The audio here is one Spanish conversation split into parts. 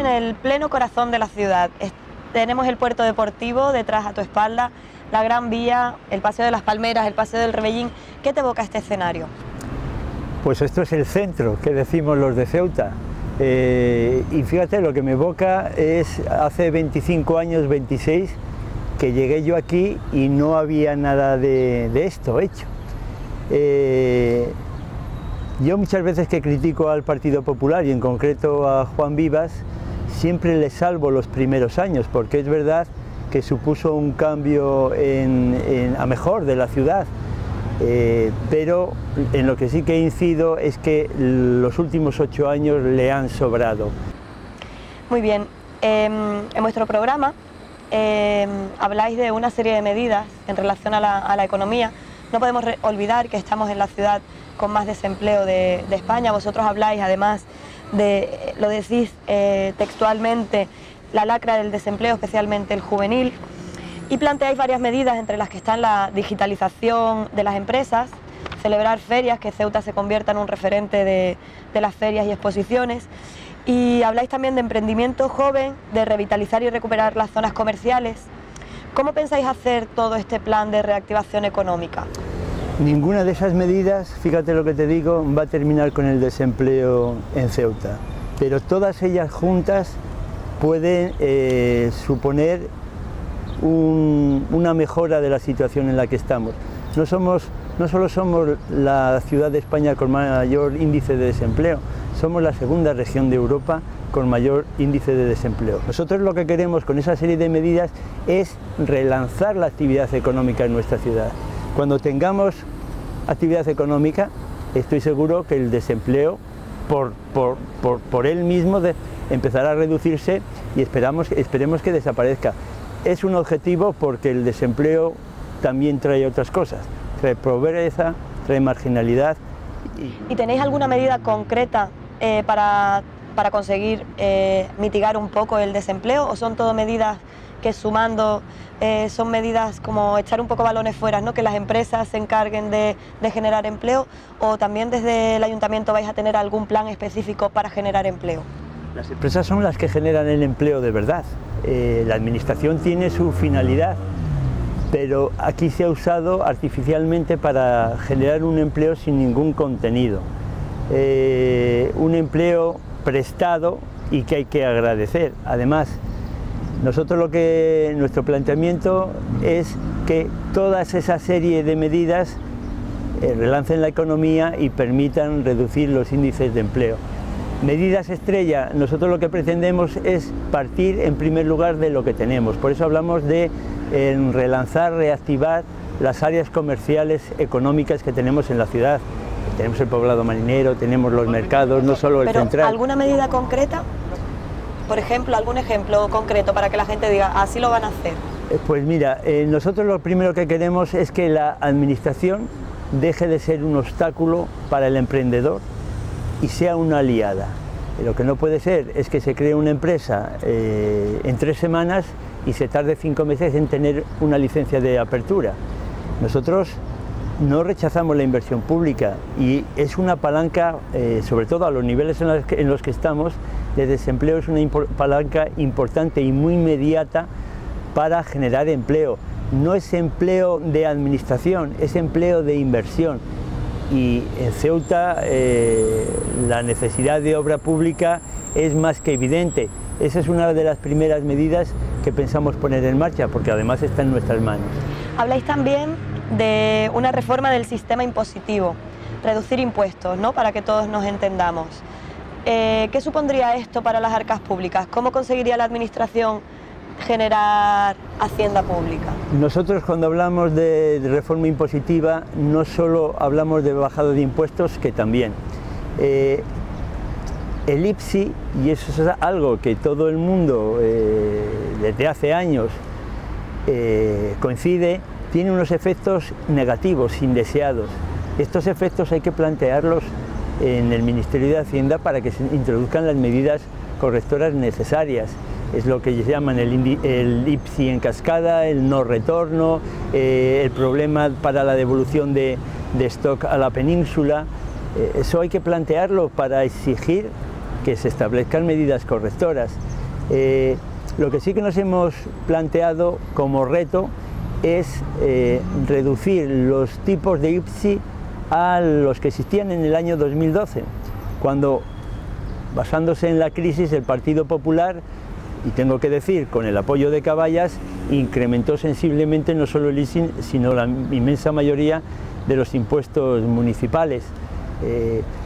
en el pleno corazón de la ciudad. Tenemos el puerto deportivo detrás a tu espalda, la Gran Vía, el Paseo de las Palmeras, el Paseo del Rebellín. ¿Qué te evoca este escenario? Pues esto es el centro, que decimos los de Ceuta. Y fíjate, lo que me evoca es hace 25 años, 26, que llegué yo aquí y no había nada de esto hecho. Yo muchas veces que critico al Partido Popular y en concreto a Juan Vivas, siempre le salvo los primeros años, porque es verdad que supuso un cambio a mejor de la ciudad. Pero en lo que sí que incido es que los últimos 8 años le han sobrado. Muy bien, en vuestro programa habláis de una serie de medidas en relación a la economía. No podemos olvidar que estamos en la ciudad con más desempleo de España. Vosotros habláis además de, lo decís textualmente, la lacra del desempleo, especialmente el juvenil. Y planteáis varias medidas, entre las que están la digitalización de las empresas, celebrar ferias, que Ceuta se convierta en un referente de las ferias y exposiciones. Y habláis también de emprendimiento joven, de revitalizar y recuperar las zonas comerciales. ¿Cómo pensáis hacer todo este plan de reactivación económica? Ninguna de esas medidas, fíjate lo que te digo, va a terminar con el desempleo en Ceuta. Pero todas ellas juntas pueden suponer una mejora de la situación en la que estamos. No solo somos la ciudad de España con mayor índice de desempleo, somos la segunda región de Europa con mayor índice de desempleo. Nosotros lo que queremos con esa serie de medidas es relanzar la actividad económica en nuestra ciudad. Cuando tengamos actividad económica, estoy seguro que el desempleo por él mismo empezará a reducirse y esperemos que desaparezca. Es un objetivo porque el desempleo también trae otras cosas, trae pobreza, trae marginalidad. ¿Y tenéis alguna medida concreta para conseguir mitigar un poco el desempleo, o son todo medidas que sumando son medidas como echar un poco balones fuera, ¿no? Que las empresas se encarguen de generar empleo, o también desde el ayuntamiento vais a tener algún plan específico para generar empleo? Las empresas son las que generan el empleo de verdad. La administración tiene su finalidad, pero aquí se ha usado artificialmente para generar un empleo sin ningún contenido. Un empleo prestado y que hay que agradecer. Además, nuestro planteamiento es que toda esa serie de medidas relancen la economía y permitan reducir los índices de empleo. Medidas estrella, nosotros lo que pretendemos es partir en primer lugar de lo que tenemos, por eso hablamos de relanzar, reactivar las áreas comerciales económicas que tenemos en la ciudad. Tenemos el poblado marinero, tenemos los mercados, no solo el central. ¿Pero alguna medida concreta? Por ejemplo, algún ejemplo concreto para que la gente diga, así lo van a hacer. Pues mira, nosotros lo primero que queremos es que la administración deje de ser un obstáculo para el emprendedor y sea una aliada. Lo que no puede ser es que se cree una empresa en 3 semanas y se tarde 5 meses en tener una licencia de apertura. Nosotros no rechazamos la inversión pública y es una palanca, sobre todo a los niveles en los que estamos, de desempleo, es una palanca importante y muy inmediata para generar empleo. No es empleo de administración, es empleo de inversión. Y en Ceuta la necesidad de obra pública es más que evidente. Esa es una de las primeras medidas que pensamos poner en marcha, porque además está en nuestras manos. Habláis también de una reforma del sistema impositivo, reducir impuestos, ¿no? Para que todos nos entendamos. ¿Qué supondría esto para las arcas públicas? ¿Cómo conseguiría la administración generar hacienda pública? Nosotros, cuando hablamos de reforma impositiva, no solo hablamos de bajada de impuestos, que también. El IPSI, y eso es algo que todo el mundo desde hace años coincide, tiene unos efectos negativos, indeseados. Estos efectos hay que plantearlos en el Ministerio de Hacienda para que se introduzcan las medidas correctoras necesarias. Es lo que llaman el IPSI en cascada, el no retorno, el problema para la devolución de stock a la península. Eso hay que plantearlo para exigir que se establezcan medidas correctoras. Lo que sí que nos hemos planteado como reto es reducir los tipos de IPSI a los que existían en el año 2012, cuando, basándose en la crisis, el Partido Popular, y tengo que decir, con el apoyo de Caballas, incrementó sensiblemente no solo el ISI, sino la inmensa mayoría de los impuestos municipales.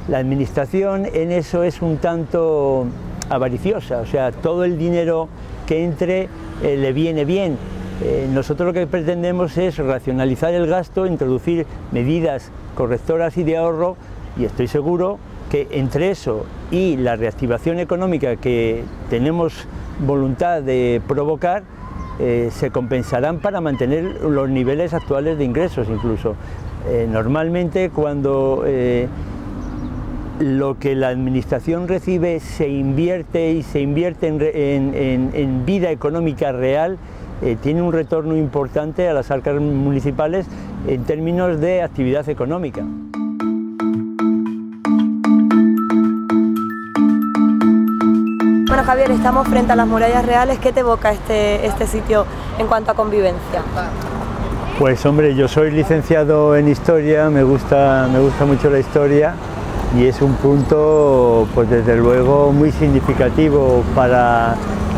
La administración en eso es un tanto avariciosa, o sea, todo el dinero que entre le viene bien. Nosotros lo que pretendemos es racionalizar el gasto, introducir medidas correctoras y de ahorro, y estoy seguro que entre eso y la reactivación económica que tenemos voluntad de provocar, se compensarán para mantener los niveles actuales de ingresos incluso. Normalmente cuando lo que la administración recibe se invierte en vida económica real, tiene un retorno importante a las arcas municipales en términos de actividad económica. Bueno, Javier, estamos frente a las murallas reales. ¿Qué te evoca este sitio en cuanto a convivencia? Pues hombre, yo soy licenciado en Historia, me gusta mucho la historia, y es un punto, pues desde luego, muy significativo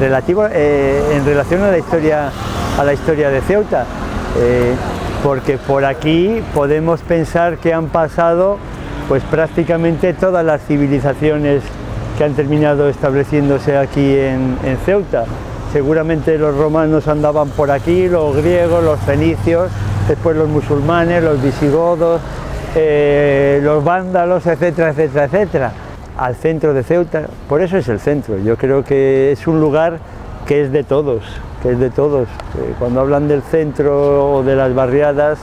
en relación a la historia de Ceuta, porque por aquí podemos pensar que han pasado pues prácticamente todas las civilizaciones que han terminado estableciéndose aquí en Ceuta. Seguramente los romanos andaban por aquí, los griegos, los fenicios, después los musulmanes, los visigodos, los vándalos, etcétera, etcétera, etcétera. Al centro de Ceuta, por eso es el centro. Yo creo que es un lugar que es de todos, Cuando hablan del centro o de las barriadas,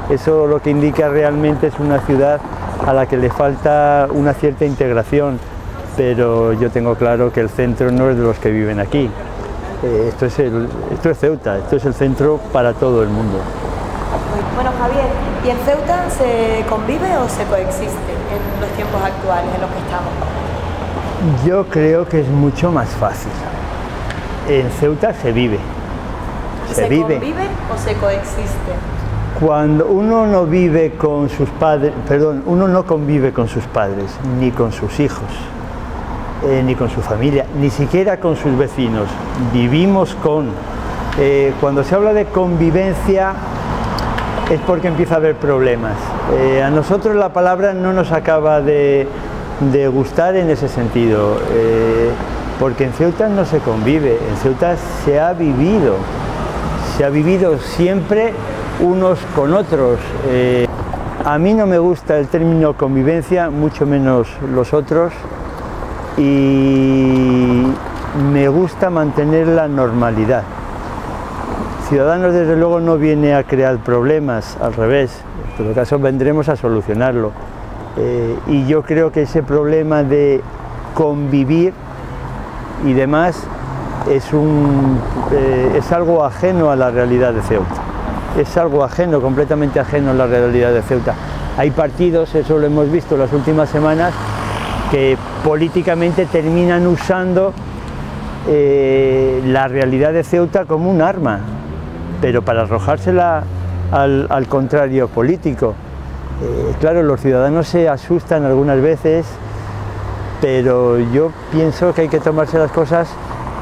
eso lo que indica realmente es una ciudad a la que le falta una cierta integración, pero yo tengo claro que el centro no es de los que viven aquí. Esto es Ceuta, esto es el centro para todo el mundo. Bueno, Javier, ¿y en Ceuta se convive o se coexiste en los tiempos actuales en los que estamos? Yo creo que es mucho más fácil. En Ceuta se vive. ¿Se convive o se coexiste? Cuando uno no vive con sus padres, uno no convive con sus padres, ni con sus hijos, ni con su familia, ni siquiera con sus vecinos. Vivimos con. Cuando se habla de convivencia es porque empieza a haber problemas. A nosotros la palabra no nos acaba de gustar en ese sentido, porque en Ceuta no se convive, en Ceuta se ha vivido siempre unos con otros. A mí no me gusta el término convivencia, mucho menos los otros, y me gusta mantener la normalidad. Ciudadanos desde luego no viene a crear problemas, al revés, en todo caso vendremos a solucionarlo. Y yo creo que ese problema de convivir y demás es algo ajeno a la realidad de Ceuta. Es algo ajeno, completamente ajeno a la realidad de Ceuta. Hay partidos, eso lo hemos visto las últimas semanas, que políticamente terminan usando la realidad de Ceuta como un arma, pero para arrojársela al contrario político. Claro, los ciudadanos se asustan algunas veces, pero yo pienso que hay que tomarse las cosas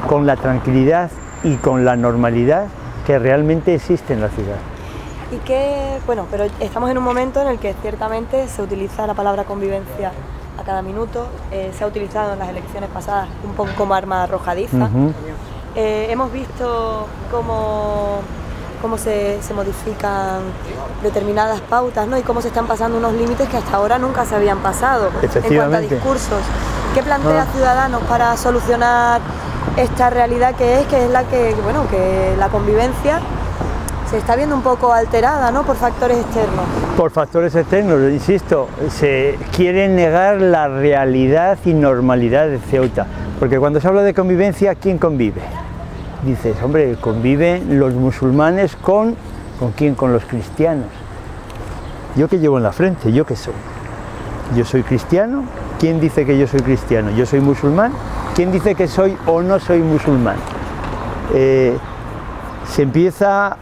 con la tranquilidad y con la normalidad que realmente existe en la ciudad. Bueno, pero estamos en un momento en el que ciertamente se utiliza la palabra convivencia a cada minuto, se ha utilizado en las elecciones pasadas un poco como arma arrojadiza. Hemos visto cómo se modifican determinadas pautas, ¿no? Y cómo se están pasando unos límites que hasta ahora nunca se habían pasado en cuanto a discursos. ¿Qué plantea Ciudadanos para solucionar esta realidad que es la que la convivencia se está viendo un poco alterada, ¿no?, por factores externos? Por factores externos, insisto, se quiere negar la realidad y normalidad de Ceuta, porque cuando se habla de convivencia, ¿quién convive? Dices, hombre, conviven los musulmanes ¿con quién? Con los cristianos. ¿Yo qué llevo en la frente? ¿Yo qué soy? Yo soy cristiano ¿quién dice que yo soy cristiano? ¿Yo soy musulmán? ¿Quién dice que soy o no soy musulmán? Se empieza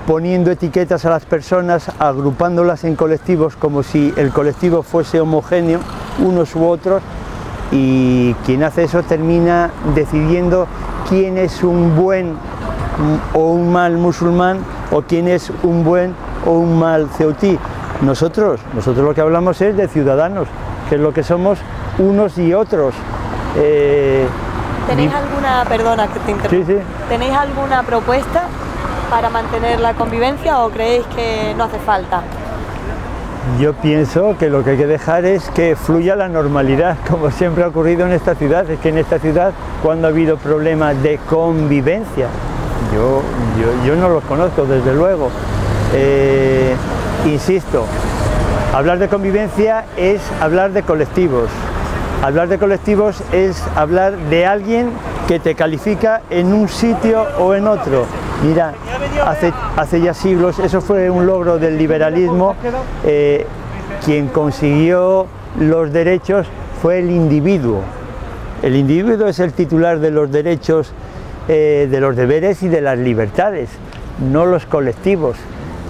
poniendo etiquetas a las personas, agrupándolas en colectivos como si el colectivo fuese homogéneo, unos u otros, y quien hace eso termina decidiendo quién es un buen o un mal musulmán o quién es un buen o un mal ceutí. Nosotros lo que hablamos es de ciudadanos, que es lo que somos unos y otros. ¿Tenéis alguna, perdona que te interrumpa, sí, sí. ¿Tenéis alguna propuesta para mantener la convivencia o creéis que no hace falta? Yo pienso que lo que hay que dejar es que fluya la normalidad, como siempre ha ocurrido en esta ciudad. Es que en esta ciudad, cuando ha habido problemas de convivencia, yo no los conozco, desde luego. Insisto, hablar de convivencia es hablar de colectivos. Hablar de colectivos es hablar de alguien que te califica en un sitio o en otro. Mira, hace ya siglos, eso fue un logro del liberalismo, quien consiguió los derechos fue el individuo. El individuo es el titular de los derechos, de los deberes y de las libertades, no los colectivos.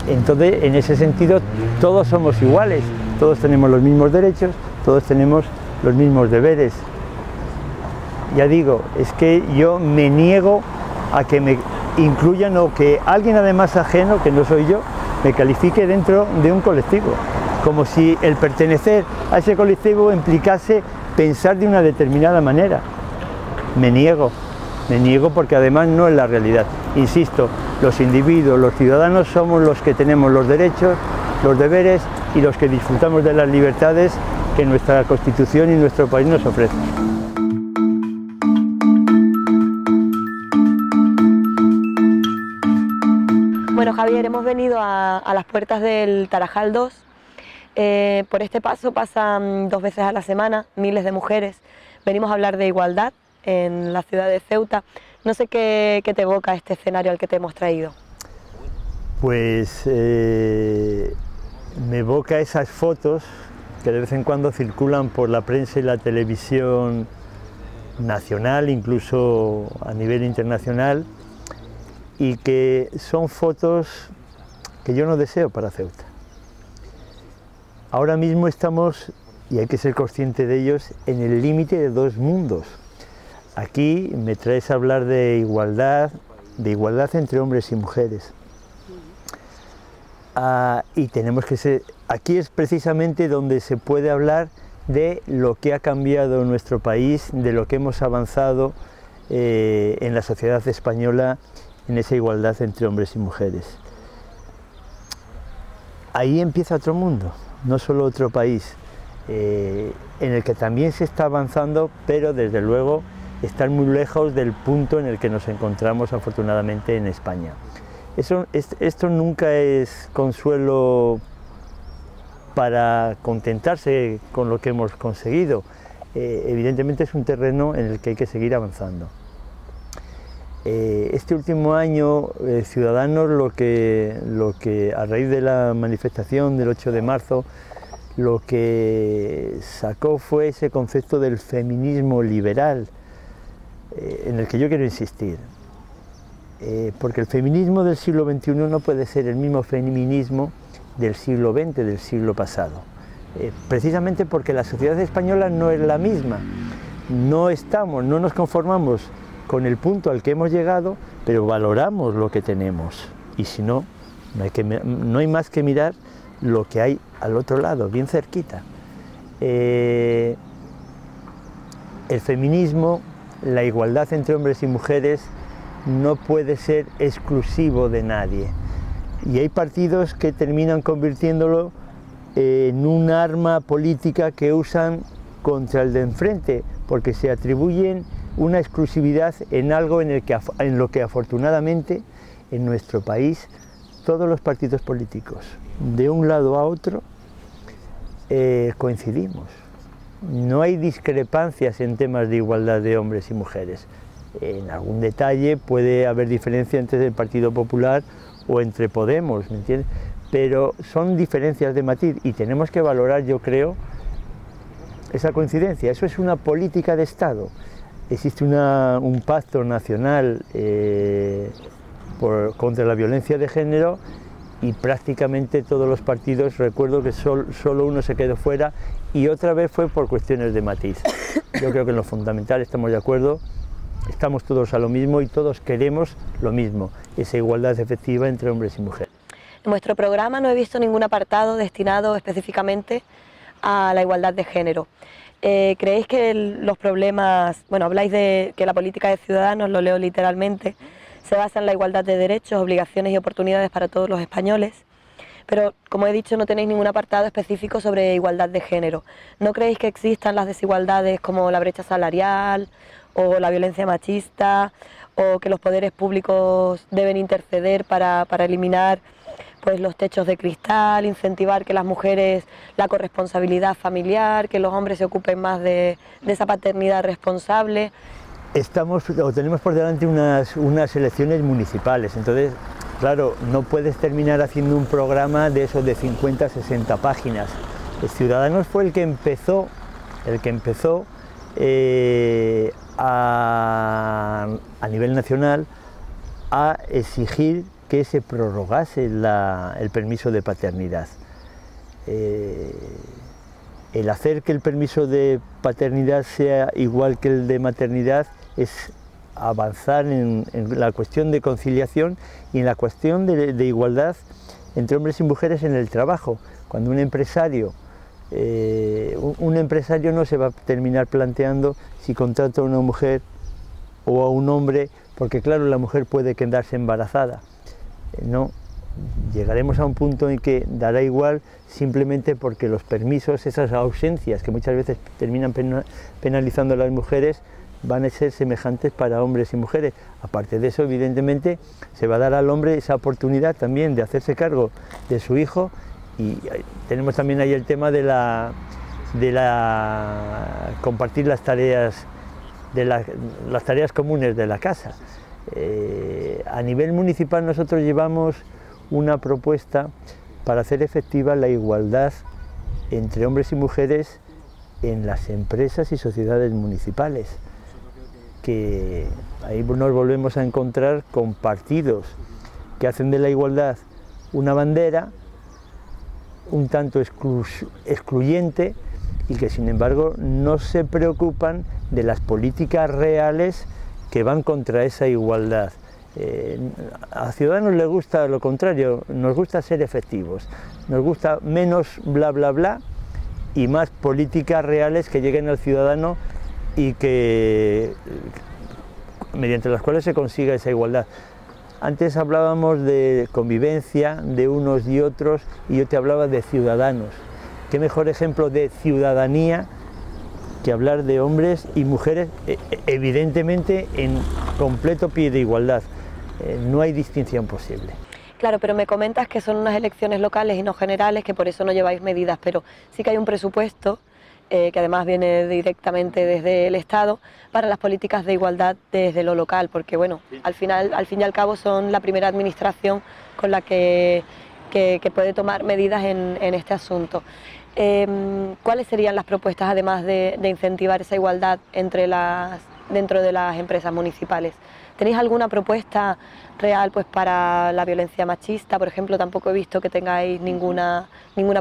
Entonces, en ese sentido, todos somos iguales, todos tenemos los mismos derechos, todos tenemos los mismos deberes. Ya digo, es que yo me niego a que me incluyan o que alguien además ajeno, que no soy yo, me califique dentro de un colectivo, como si el pertenecer a ese colectivo implicase pensar de una determinada manera. Me niego porque además no es la realidad. Insisto, los individuos, los ciudadanos somos los que tenemos los derechos, los deberes y los que disfrutamos de las libertades que nuestra Constitución y nuestro país nos ofrecen. Bueno, Javier, hemos venido a las puertas del Tarajal 2. Por este paso pasan 2 veces a la semana miles de mujeres. Venimos a hablar de igualdad en la ciudad de Ceuta. No sé qué te evoca este escenario al que te hemos traído. Pues me evoca esas fotos que de vez en cuando circulan por la prensa y la televisión nacional, incluso a nivel internacional, y que son fotos que yo no deseo para Ceuta. Ahora mismo estamos, y hay que ser consciente de ellos, en el límite de 2 mundos. Aquí me traes a hablar de igualdad entre hombres y mujeres. Y tenemos que ser, aquí es precisamente donde se puede hablar de lo que ha cambiado en nuestro país, de lo que hemos avanzado en la sociedad española, en esa igualdad entre hombres y mujeres. Ahí empieza otro mundo, no solo otro país, en el que también se está avanzando, pero desde luego están muy lejos del punto en el que nos encontramos afortunadamente en España. Esto nunca es consuelo para contentarse con lo que hemos conseguido. Evidentemente es un terreno en el que hay que seguir avanzando. Este último año, Ciudadanos, lo que a raíz de la manifestación del 8 de marzo, lo que sacó fue ese concepto del feminismo liberal, en el que yo quiero insistir. Porque el feminismo del siglo XXI no puede ser el mismo feminismo del siglo XX, del siglo pasado. Precisamente porque la sociedad española no es la misma. No nos conformamos con el punto al que hemos llegado, pero valoramos lo que tenemos. Y si no, no hay más que mirar lo que hay al otro lado, bien cerquita. El feminismo, la igualdad entre hombres y mujeres, no puede ser exclusivo de nadie. Y hay partidos que terminan convirtiéndolo en un arma política que usan contra el de enfrente, porque se atribuyen una exclusividad en algo en lo que afortunadamente en nuestro país todos los partidos políticos, de un lado a otro, coincidimos. No hay discrepancias en temas de igualdad de hombres y mujeres. En algún detalle puede haber diferencia entre el Partido Popular o entre Podemos, ¿me entiendes? Pero son diferencias de matiz y tenemos que valorar, yo creo, esa coincidencia. Eso es una política de Estado. Existe un pacto nacional contra la violencia de género y prácticamente todos los partidos, recuerdo que solo uno se quedó fuera y otra vez fue por cuestiones de matiz. Yo creo que en lo fundamental estamos de acuerdo, estamos todos a lo mismo y todos queremos lo mismo, esa igualdad efectiva entre hombres y mujeres. En vuestro programa no he visto ningún apartado destinado específicamente a la igualdad de género. ¿Creéis que los problemas, bueno, habláis de que la política de Ciudadanos, lo leo literalmente, se basa en la igualdad de derechos, obligaciones y oportunidades para todos los españoles? Pero, como he dicho, no tenéis ningún apartado específico sobre igualdad de género. ¿No creéis que existan las desigualdades como la brecha salarial o la violencia machista, o que los poderes públicos deben interceder para eliminar pues los techos de cristal, incentivar que las mujeres la corresponsabilidad familiar, que los hombres se ocupen más de esa paternidad responsable? Tenemos por delante unas elecciones municipales, entonces, claro, no puedes terminar haciendo un programa de esos de 50, 60 páginas. Ciudadanos fue el que empezó a nivel nacional a exigir que se prorrogase el permiso de paternidad. El hacer que el permiso de paternidad sea igual que el de maternidad es avanzar en la cuestión de conciliación y en la cuestión de igualdad entre hombres y mujeres en el trabajo. Cuando un empresario no se va a terminar planteando si contrata a una mujer o a un hombre, porque claro, la mujer puede quedarse embarazada. No, llegaremos a un punto en que dará igual simplemente porque los permisos, esas ausencias que muchas veces terminan penalizando a las mujeres, van a ser semejantes para hombres y mujeres. Aparte de eso, evidentemente, se va a dar al hombre esa oportunidad también de hacerse cargo de su hijo, y tenemos también ahí el tema de compartir las tareas comunes de la casa. A nivel municipal nosotros llevamos una propuesta para hacer efectiva la igualdad entre hombres y mujeres en las empresas y sociedades municipales, que ahí nos volvemos a encontrar con partidos que hacen de la igualdad una bandera un tanto excluyente y que sin embargo no se preocupan de las políticas reales que van contra esa igualdad. A Ciudadanos les gusta lo contrario, nos gusta ser efectivos, nos gusta menos bla bla bla y más políticas reales que lleguen al ciudadano y que mediante las cuales se consiga esa igualdad. Antes hablábamos de convivencia de unos y otros y yo te hablaba de ciudadanos. ¿Qué mejor ejemplo de ciudadanía que hablar de hombres y mujeres, evidentemente en completo pie de igualdad? No hay distinción posible. Claro, pero me comentas que son unas elecciones locales y no generales, que por eso no lleváis medidas, pero sí que hay un presupuesto que además viene directamente desde el Estado para las políticas de igualdad desde lo local, porque bueno, al fin y al cabo son la primera administración con la que puede tomar medidas en este asunto. ¿Cuáles serían las propuestas además de incentivar esa igualdad dentro de las empresas municipales? ¿Tenéis alguna propuesta real pues para la violencia machista? Por ejemplo, tampoco he visto que tengáis ninguna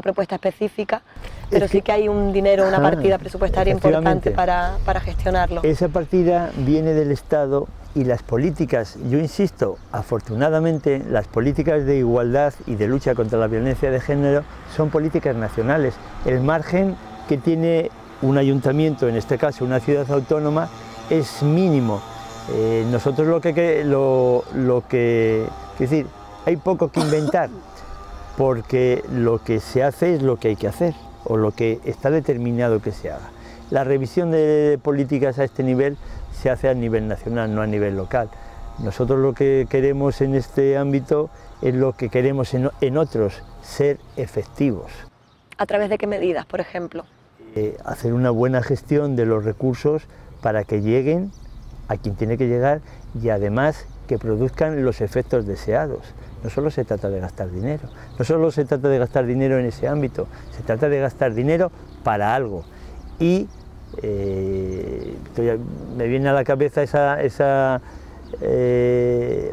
propuesta específica, pero sí que hay un dinero, una partida presupuestaria importante para gestionarlo. Esa partida viene del Estado y las políticas, yo insisto, afortunadamente las políticas de igualdad y de lucha contra la violencia de género son políticas nacionales. El margen que tiene un ayuntamiento, en este caso una ciudad autónoma, es mínimo. Nosotros es decir, hay poco que inventar, porque lo que se hace es lo que hay que hacer, o lo que está determinado que se haga. La revisión de políticas a este nivel se hace a nivel nacional, no a nivel local. Nosotros lo que queremos en este ámbito es lo que queremos en otros, ser efectivos. ¿A través de qué medidas, por ejemplo? Hacer una buena gestión de los recursos para que lleguen a quien tiene que llegar y además que produzcan los efectos deseados. No solo se trata de gastar dinero, no solo se trata de gastar dinero en ese ámbito, se trata de gastar dinero para algo y me viene a la cabeza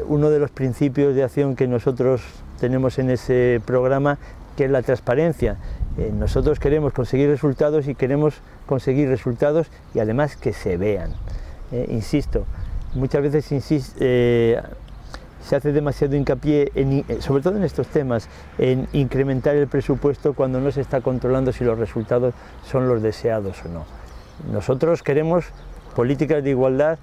uno de los principios de acción que nosotros tenemos en ese programa, que es la transparencia. Nosotros queremos conseguir resultados y además que se vean. Insisto, muchas veces se hace demasiado hincapié, sobre todo en estos temas, en incrementar el presupuesto cuando no se está controlando si los resultados son los deseados o no. Nosotros queremos políticas de igualdad,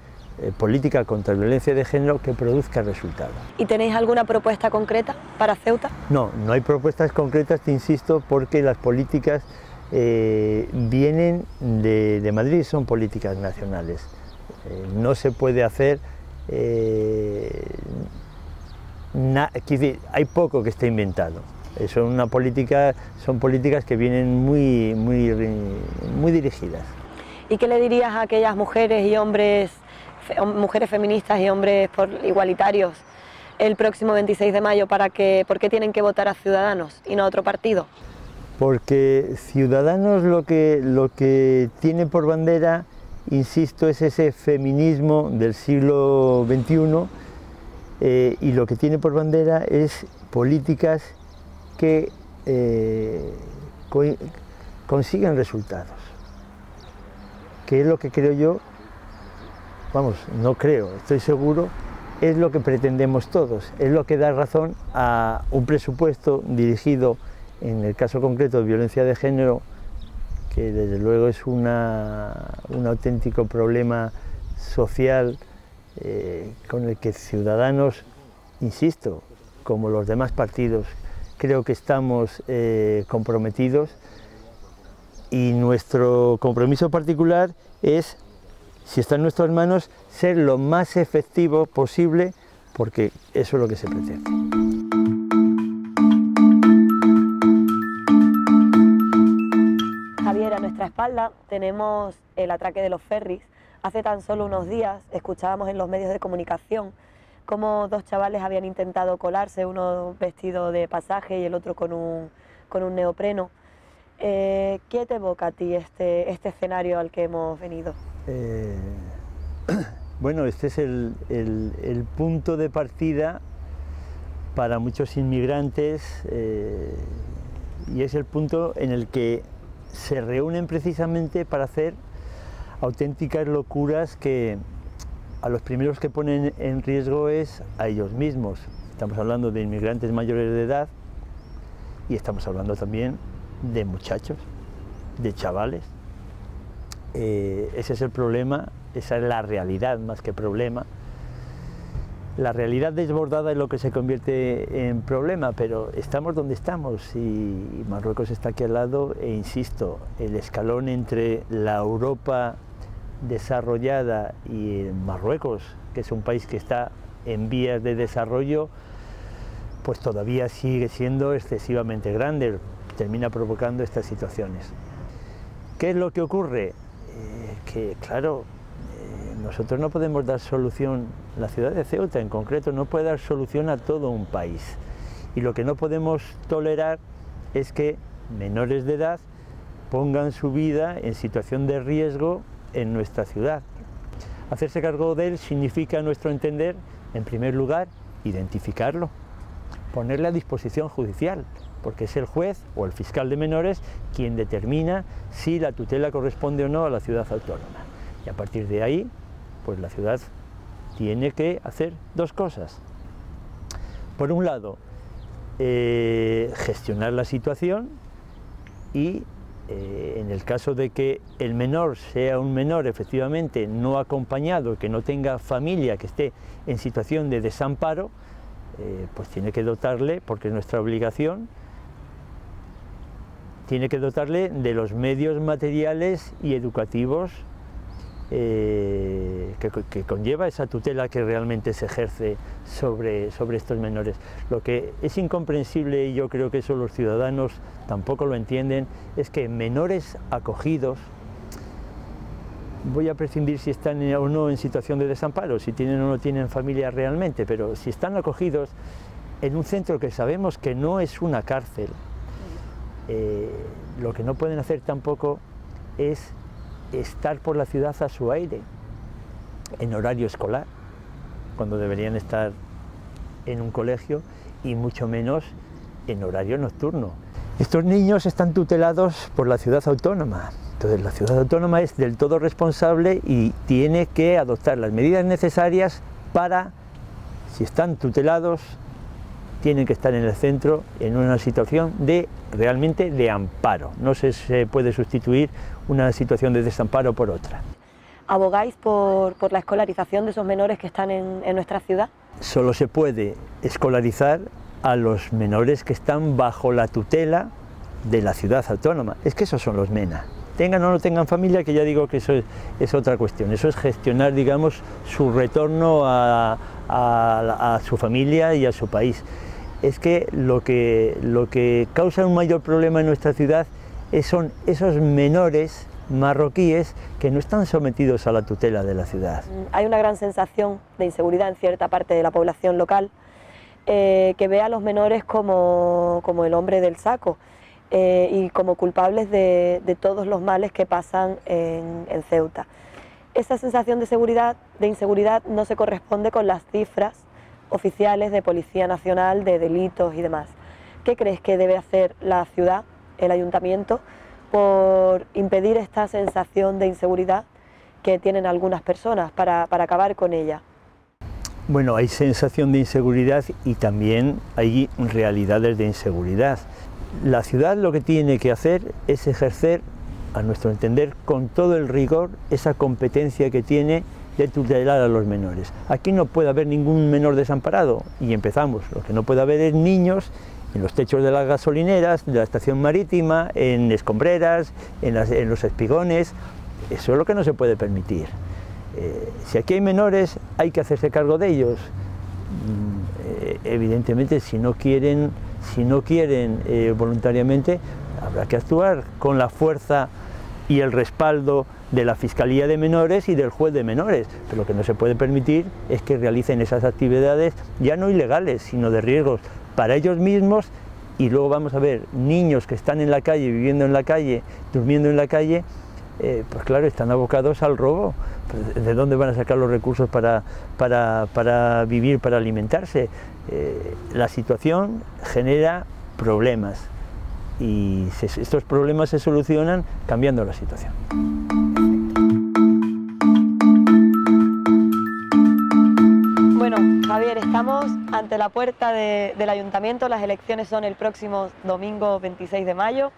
política contra la violencia de género que produzca resultados. ¿Y tenéis alguna propuesta concreta para Ceuta? No, no hay propuestas concretas, te insisto, porque las políticas vienen de Madrid, son políticas nacionales. No se puede hacer, hay poco que esté inventado. Son políticas que vienen muy dirigidas. ¿Y qué le dirías a aquellas mujeres y hombres, mujeres feministas y hombres igualitarios el próximo 26 de mayo por qué tienen que votar a Ciudadanos y no a otro partido? Porque Ciudadanos lo que tiene por bandera, insisto, es ese feminismo del siglo XXI, y lo que tiene por bandera es políticas que consiguen resultados, que es lo que creo yo, vamos, no creo, estoy seguro, es lo que pretendemos todos, es lo que da razón a un presupuesto dirigido, en el caso concreto de violencia de género, que desde luego es un auténtico problema social con el que Ciudadanos, insisto, como los demás partidos, creo que estamos comprometidos, y nuestro compromiso particular es, si está en nuestras manos, ser lo más efectivo posible, porque eso es lo que se pretende. Javier, a nuestra espalda tenemos el atraque de los ferries. Hace tan solo unos días escuchábamos en los medios de comunicación cómo dos chavales habían intentado colarse, uno vestido de pasaje y el otro con un neopreno. ¿Qué te evoca a ti este escenario al que hemos venido? Bueno, este es el punto de partida para muchos inmigrantes, y es el punto en el que se reúnen precisamente para hacer auténticas locuras que a los primeros que ponen en riesgo es a ellos mismos. Estamos hablando de inmigrantes mayores de edad y estamos hablando también de muchachos, de chavales. Ese es el problema, esa es la realidad más que problema. La realidad desbordada es lo que se convierte en problema, pero estamos donde estamos y Marruecos está aquí al lado, e insisto, el escalón entre la Europa desarrollada y Marruecos, que es un país que está en vías de desarrollo, pues todavía sigue siendo excesivamente grande, termina provocando estas situaciones. ¿Qué es lo que ocurre? Que claro, nosotros no podemos dar solución, la ciudad de Ceuta en concreto no puede dar solución a todo un país, y lo que no podemos tolerar es que menores de edad pongan su vida en situación de riesgo en nuestra ciudad. Hacerse cargo de él significa, a nuestro entender, en primer lugar, identificarlo, ponerle a disposición judicial, porque es el juez o el fiscal de menores quien determina si la tutela corresponde o no a la ciudad autónoma. Y a partir de ahí, pues la ciudad tiene que hacer dos cosas. Por un lado, gestionar la situación y, en el caso de que el menor sea un menor efectivamente no acompañado, que no tenga familia, que esté en situación de desamparo, pues tiene que dotarle, porque es nuestra obligación, tiene que dotarle de los medios materiales y educativos que conlleva esa tutela que realmente se ejerce sobre estos menores. Lo que es incomprensible, y yo creo que eso los ciudadanos tampoco lo entienden, es que menores acogidos, voy a prescindir si están o no en situación de desamparo, si tienen o no tienen familia realmente, pero si están acogidos en un centro que sabemos que no es una cárcel, lo que no pueden hacer tampoco es estar por la ciudad a su aire, en horario escolar, cuando deberían estar en un colegio y mucho menos en horario nocturno. Estos niños están tutelados por la ciudad autónoma, entonces la ciudad autónoma es del todo responsable y tiene que adoptar las medidas necesarias para, si están tutelados, tienen que estar en el centro en una situación de realmente de amparo. No se puede sustituir una situación de desamparo por otra. ¿Abogáis por la escolarización de esos menores que están en nuestra ciudad? Solo se puede escolarizar a los menores que están bajo la tutela de la ciudad autónoma. Es que esos son los MENA. Tengan o no tengan familia, que ya digo que eso es otra cuestión. Eso es gestionar, digamos, su retorno a su familia y a su país. Es que lo que causa un mayor problema en nuestra ciudad son esos menores marroquíes que no están sometidos a la tutela de la ciudad. Hay una gran sensación de inseguridad en cierta parte de la población local que ve a los menores como el hombre del saco y como culpables de todos los males que pasan en Ceuta. Esa sensación de inseguridad no se corresponde con las cifras oficiales de Policía Nacional, de delitos y demás. ¿Qué crees que debe hacer la ciudad, el ayuntamiento, por impedir esta sensación de inseguridad que tienen algunas personas para acabar con ella? Bueno, hay sensación de inseguridad y también hay realidades de inseguridad. La ciudad lo que tiene que hacer es ejercer, a nuestro entender, con todo el rigor, esa competencia que tiene de tutelar a los menores. Aquí no puede haber ningún menor desamparado y empezamos. Lo que no puede haber es niños en los techos de las gasolineras, de la estación marítima, en escombreras, en los espigones. Eso es lo que no se puede permitir. Si aquí hay menores, hay que hacerse cargo de ellos. Evidentemente, si no quieren voluntariamente, habrá que actuar con la fuerza y el respaldo de la Fiscalía de Menores y del juez de menores, pero lo que no se puede permitir es que realicen esas actividades ya no ilegales, sino de riesgos para ellos mismos. Y luego vamos a ver niños que están en la calle, viviendo en la calle, durmiendo en la calle, pues claro, están abocados al robo. Pues, ¿de dónde van a sacar los recursos para vivir, para alimentarse? La situación genera problemas y estos problemas se solucionan cambiando la situación. Bueno, Javier, estamos ante la puerta del ayuntamiento. Las elecciones son el próximo domingo 26 de mayo.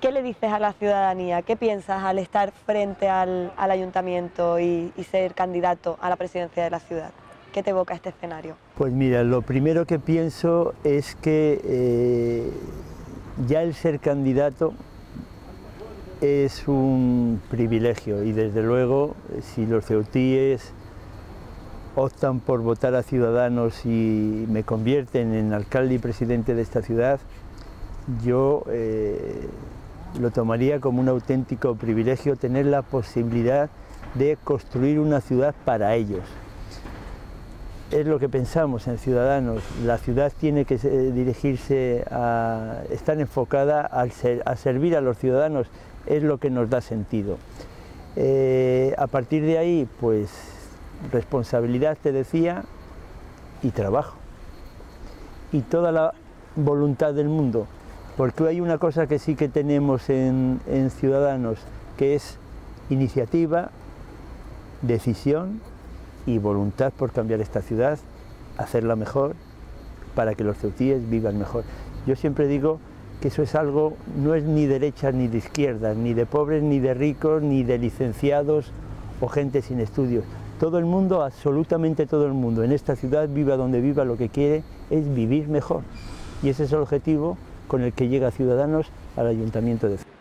¿Qué le dices a la ciudadanía? ¿Qué piensas al estar frente al ayuntamiento y ser candidato a la presidencia de la ciudad? ¿Qué te evoca este escenario? Pues mira, lo primero que pienso es que ya el ser candidato es un privilegio y desde luego si los ceutíes optan por votar a Ciudadanos y me convierten en alcalde y presidente de esta ciudad, yo lo tomaría como un auténtico privilegio tener la posibilidad de construir una ciudad para ellos. Es lo que pensamos en Ciudadanos. La ciudad tiene que dirigirse a estar enfocada a servir a los ciudadanos, es lo que nos da sentido. A partir de ahí, pues responsabilidad, te decía, y trabajo. Y toda la voluntad del mundo. Porque hay una cosa que sí que tenemos en Ciudadanos, que es iniciativa, decisión y voluntad por cambiar esta ciudad, hacerla mejor, para que los ceutíes vivan mejor. Yo siempre digo que eso es algo, no es ni derecha ni de izquierda, ni de pobres, ni de ricos, ni de licenciados o gente sin estudios. Todo el mundo, absolutamente todo el mundo, en esta ciudad, viva donde viva, lo que quiere es vivir mejor. Y ese es el objetivo con el que llega Ciudadanos al Ayuntamiento de Ceuta.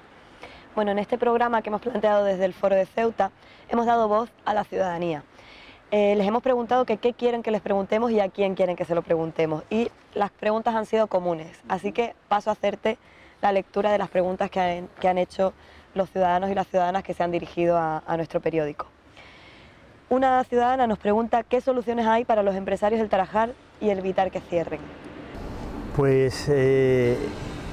Bueno, en este programa que hemos planteado desde el Foro de Ceuta, hemos dado voz a la ciudadanía. Les hemos preguntado que qué quieren que les preguntemos y a quién quieren que se lo preguntemos. Y las preguntas han sido comunes, así que paso a hacerte la lectura de las preguntas que han hecho los ciudadanos y las ciudadanas que se han dirigido a nuestro periódico. Una ciudadana nos pregunta qué soluciones hay para los empresarios del Tarajal y evitar que cierren. Pues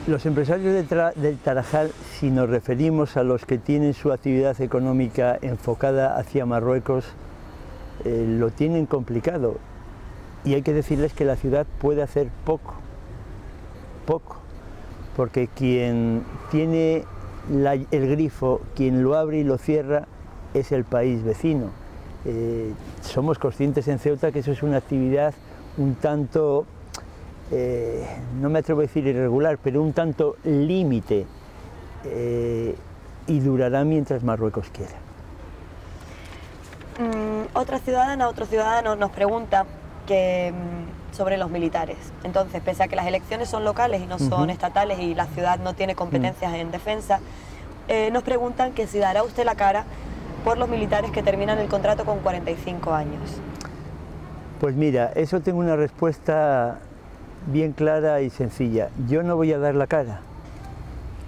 Los empresarios del Tarajal, si nos referimos a los que tienen su actividad económica enfocada hacia Marruecos, lo tienen complicado, y hay que decirles que la ciudad puede hacer poco, porque quien tiene el grifo, quien lo abre y lo cierra, es el país vecino. Somos conscientes en Ceuta que eso es una actividad un tanto, no me atrevo a decir irregular, pero un tanto límite, y durará mientras Marruecos quiera. Otra ciudadana, otro ciudadano nos pregunta sobre los militares. Entonces, pese a que las elecciones son locales y no son estatales y la ciudad no tiene competencias en defensa, nos preguntan que si dará usted la cara por los militares que terminan el contrato con 45 años. Pues mira, eso tengo una respuesta bien clara y sencilla. Yo no voy a dar la cara.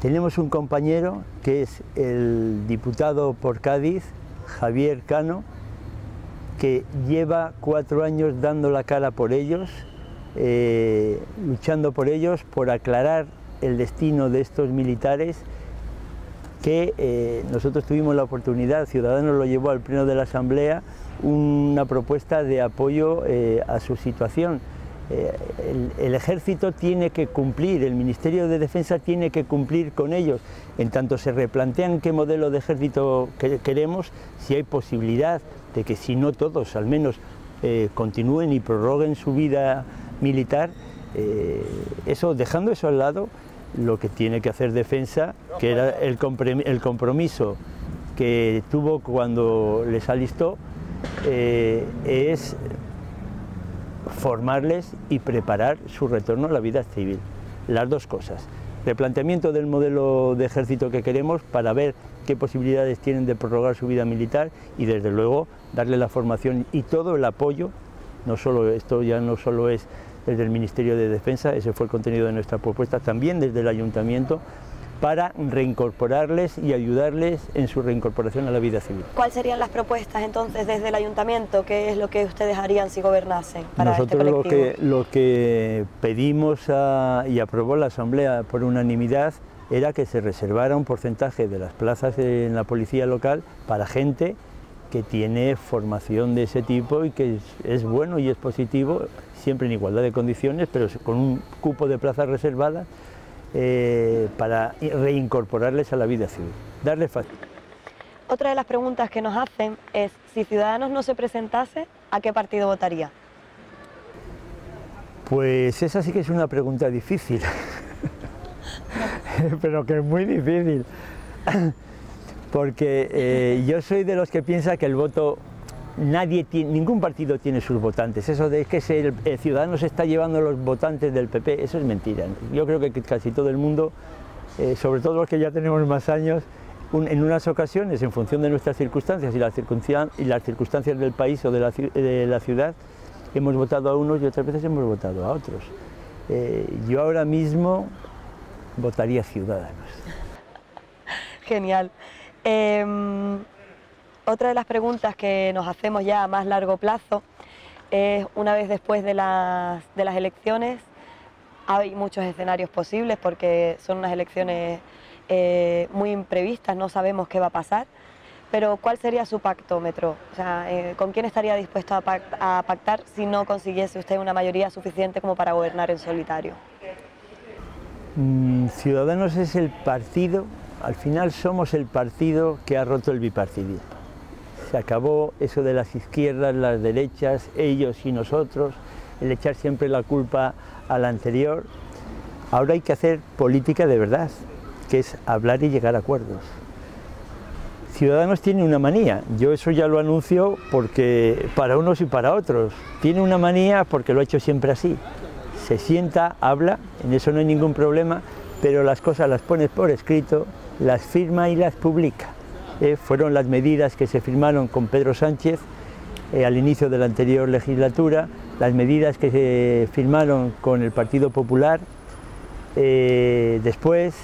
Tenemos un compañero que es el diputado por Cádiz, Javier Cano, que lleva 4 años dando la cara por ellos, luchando por ellos, por aclarar el destino de estos militares, que nosotros tuvimos la oportunidad, Ciudadanos lo llevó al Pleno de la Asamblea, una propuesta de apoyo a su situación. El Ejército tiene que cumplir, el Ministerio de Defensa tiene que cumplir con ellos. En tanto se replantean qué modelo de ejército queremos, si hay posibilidad de que, si no todos, al menos continúen y prorroguen su vida militar, dejando eso al lado, lo que tiene que hacer Defensa, que era el compromiso que tuvo cuando les alistó, es formarles y preparar su retorno a la vida civil. Las dos cosas. Replanteamiento del modelo de ejército que queremos para ver qué posibilidades tienen de prorrogar su vida militar, y desde luego darle la formación y todo el apoyo. Esto ya no solo es desde el Ministerio de Defensa, ese fue el contenido de nuestra propuesta, también desde el Ayuntamiento, para reincorporarles y ayudarles en su reincorporación a la vida civil. ¿Cuáles serían las propuestas entonces desde el Ayuntamiento? ¿Qué es lo que ustedes harían si gobernasen para Nosotros este colectivo? lo que pedimos y aprobó la Asamblea por unanimidad era que se reservara un porcentaje de las plazas en la policía local para gente que tiene formación de ese tipo y que es bueno y es positivo, siempre en igualdad de condiciones, pero con un cupo de plazas reservadas, para reincorporarles a la vida civil, darles facilidad. Otra de las preguntas que nos hacen es, si Ciudadanos no se presentase, ¿a qué partido votaría? Pues esa sí que es una pregunta difícil, pero que es muy difícil, porque yo soy de los que piensa que el voto, ningún partido tiene sus votantes. Eso de que el Ciudadanos está llevando los votantes del PP, eso es mentira. Yo creo que casi todo el mundo, sobre todo los que ya tenemos más años, en unas ocasiones, en función de nuestras circunstancias y las circunstancias del país o de la ciudad, hemos votado a unos y otras veces hemos votado a otros. Yo ahora mismo votaría Ciudadanos. Genial. Otra de las preguntas que nos hacemos ya a más largo plazo es, una vez después de las elecciones, hay muchos escenarios posibles porque son unas elecciones muy imprevistas, no sabemos qué va a pasar, pero ¿cuál sería su pactómetro? O sea, ¿con quién estaría dispuesto a pactar si no consiguiese usted una mayoría suficiente como para gobernar en solitario? Ciudadanos es el partido, al final somos el partido que ha roto el bipartidismo. Se acabó eso de las izquierdas, las derechas, ellos y nosotros, el echar siempre la culpa al anterior. Ahora hay que hacer política de verdad, que es hablar y llegar a acuerdos. Ciudadanos tiene una manía, yo eso ya lo anuncio porque para unos y para otros. Tiene una manía porque lo ha hecho siempre así. Se sienta, habla, en eso no hay ningún problema, pero las cosas las pone por escrito, las firma y las publica. Fueron las medidas que se firmaron con Pedro Sánchez al inicio de la anterior legislatura, las medidas que se firmaron con el Partido Popular, después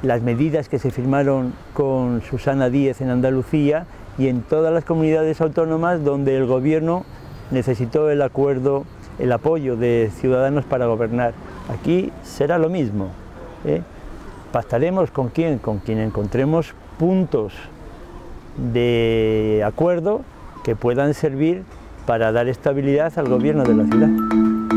las medidas que se firmaron con Susana Díez en Andalucía y en todas las comunidades autónomas donde el gobierno necesitó el apoyo de Ciudadanos para gobernar. Aquí será lo mismo. pactaremos ¿con quién? Con quien encontremos puntos de acuerdo que puedan servir para dar estabilidad al gobierno de la ciudad.